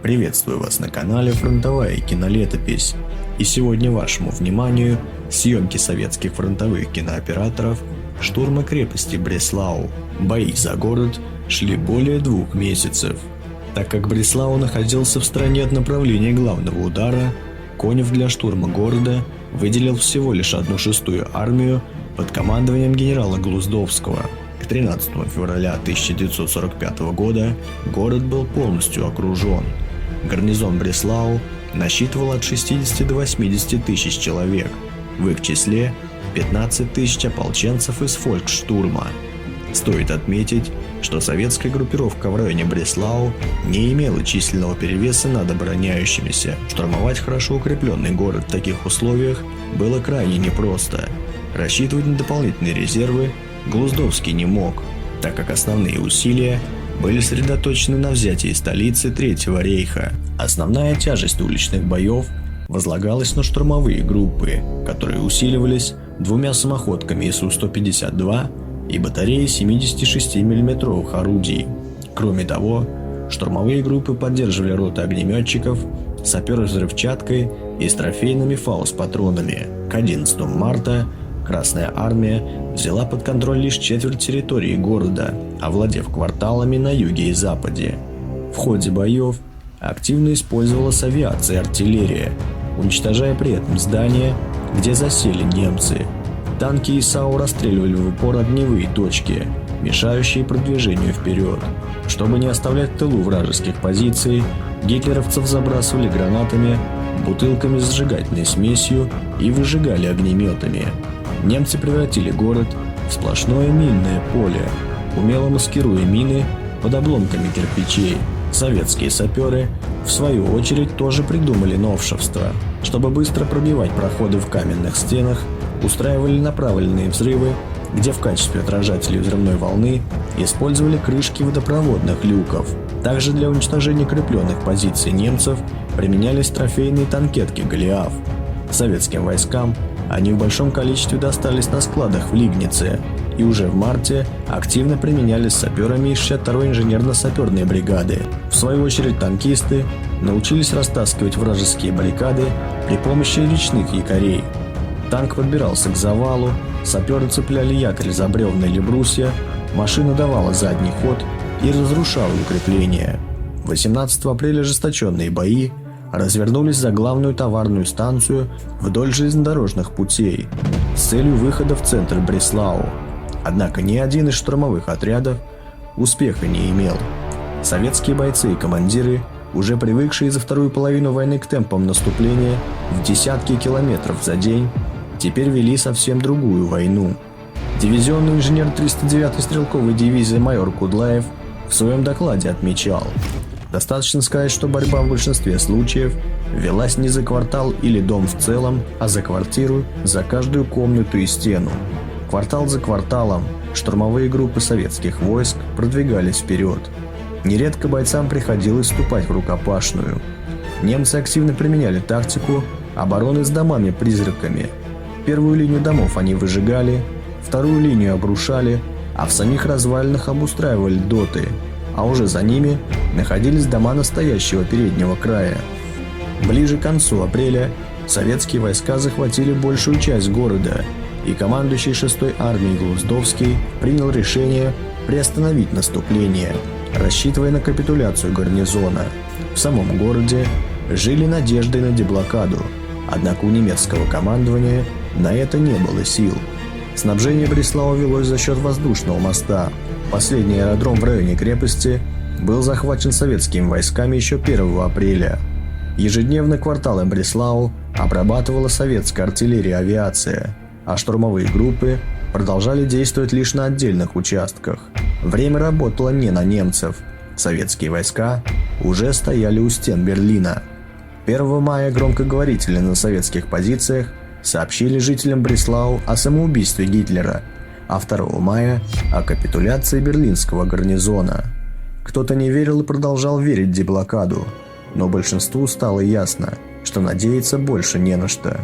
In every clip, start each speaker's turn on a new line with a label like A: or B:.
A: Приветствую вас на канале «Фронтовая кинолетопись». И сегодня вашему вниманию съемки советских фронтовых кинооператоров штурма крепости Бреслау. Бои за город шли более 2 месяцев. Так как Бреслау находился в стороне от направления главного удара, Конев для штурма города выделил всего лишь 1/6 армию под командованием генерала Глуздовского. К 13 февраля 1945 года город был полностью окружен. Гарнизон Бреслау насчитывал от 60 до 80 тысяч человек, в их числе 15 тысяч ополченцев из фольксштурма. Стоит отметить, что советская группировка в районе Бреслау не имела численного перевеса над обороняющимися. Штурмовать хорошо укрепленный город в таких условиях было крайне непросто. Рассчитывать на дополнительные резервы Глуздовский не мог, так как основные усилия были сосредоточены на взятии столицы Третьего рейха. Основная тяжесть уличных боев возлагалась на штурмовые группы, которые усиливались 2 самоходками ИСУ-152 и батареей 76 мм орудий. Кроме того, штурмовые группы поддерживали роты огнеметчиков, саперы с взрывчаткой и с трофейными фаус-патронами. К 11 марта Красная армия взяла под контроль лишь четверть территории города, овладев кварталами на юге и западе. В ходе боев активно использовалась авиация и артиллерия, уничтожая при этом здания, где засели немцы. Танки ИСАУ расстреливали в упор огневые точки, мешающие продвижению вперед. Чтобы не оставлять в тылу вражеских позиций, гитлеровцев забрасывали гранатами, бутылками с зажигательной смесью и выжигали огнеметами. Немцы превратили город в сплошное минное поле, умело маскируя мины под обломками кирпичей. Советские саперы, в свою очередь, тоже придумали новшества. Чтобы быстро пробивать проходы в каменных стенах, устраивали направленные взрывы, где в качестве отражателей взрывной волны использовали крышки водопроводных люков. Также для уничтожения крепленных позиций немцев применялись трофейные танкетки «Голиаф». Советским войскам они в большом количестве достались на складах в Лигнице и уже в марте активно применялись саперами из 62-й инженерно-саперной бригады. В свою очередь танкисты научились растаскивать вражеские баррикады при помощи речных якорей. Танк подбирался к завалу, саперы цепляли якорь за бревна или брусья, машина давала задний ход и разрушала укрепления. 18 апреля ожесточенные бои развернулись за главную товарную станцию вдоль железнодорожных путей с целью выхода в центр Бреслау. Однако ни один из штурмовых отрядов успеха не имел. Советские бойцы и командиры, уже привыкшие за вторую половину войны к темпам наступления в десятки километров за день, теперь вели совсем другую войну. Дивизионный инженер 309-й стрелковой дивизии майор Кудлаев в своем докладе отмечал: достаточно сказать, что борьба в большинстве случаев велась не за квартал или дом в целом, а за квартиру, за каждую комнату и стену. Квартал за кварталом штурмовые группы советских войск продвигались вперед. Нередко бойцам приходилось вступать в рукопашную. Немцы активно применяли тактику обороны с домами-призраками. Первую линию домов они выжигали, вторую линию обрушали, а в самих развалинах обустраивали доты, а уже за ними находились дома настоящего переднего края. Ближе к концу апреля советские войска захватили большую часть города, и командующий 6-й армией Глуздовский принял решение приостановить наступление, рассчитывая на капитуляцию гарнизона. В самом городе жили надеждой на деблокаду, однако у немецкого командования на это не было сил. Снабжение Бреслау велось за счет воздушного моста. Последний аэродром в районе крепости был захвачен советскими войсками еще 1 апреля. Ежедневно кварталы Бреслау обрабатывала советская артиллерия и авиация, а штурмовые группы продолжали действовать лишь на отдельных участках. Время работало не на немцев. Советские войска уже стояли у стен Берлина. 1 мая громкоговорители на советских позициях сообщили жителям Бреслау о самоубийстве Гитлера, а 2 мая о капитуляции берлинского гарнизона. Кто-то не верил и продолжал верить в деблокаду, но большинству стало ясно, что надеяться больше не на что.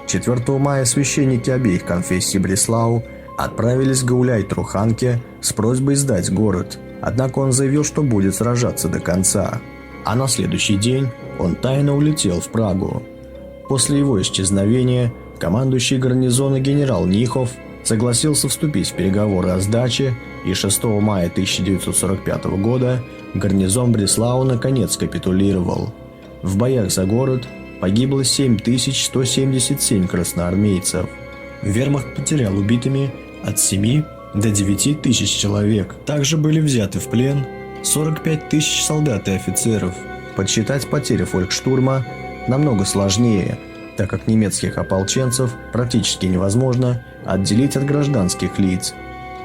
A: 4 мая священники обеих конфессий Бреслау отправились к гауляйтеру Ханке с просьбой сдать город, однако он заявил, что будет сражаться до конца. а на следующий день он тайно улетел в Прагу. После его исчезновения командующий гарнизона генерал Нихов согласился вступить в переговоры о сдаче, и 6 мая 1945 года гарнизон Бреслау наконец капитулировал. В боях за город погибло 7177 красноармейцев. Вермахт потерял убитыми от 7 до 9 тысяч человек. Также были взяты в плен 45 тысяч солдат и офицеров. Подсчитать потери фолькштурма намного сложнее, так как немецких ополченцев практически невозможно отделить от гражданских лиц.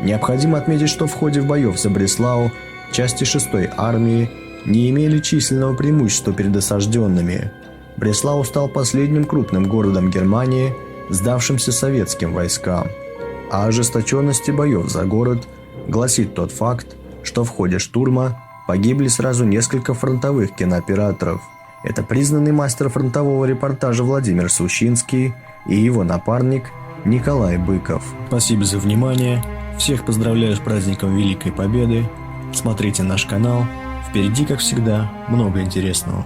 A: Необходимо отметить, что в ходе боев за Бреслау части 6-й армии не имели численного преимущества перед осажденными. Бреслау стал последним крупным городом Германии, сдавшимся советским войскам. О ожесточенности боев за город гласит тот факт, что в ходе штурма погибли сразу несколько фронтовых кинооператоров. Это признанный мастер фронтового репортажа Владимир Сущинский и его напарник Николай Быков. Спасибо за внимание. Всех поздравляю с праздником Великой Победы. Смотрите наш канал. Впереди, как всегда, много интересного.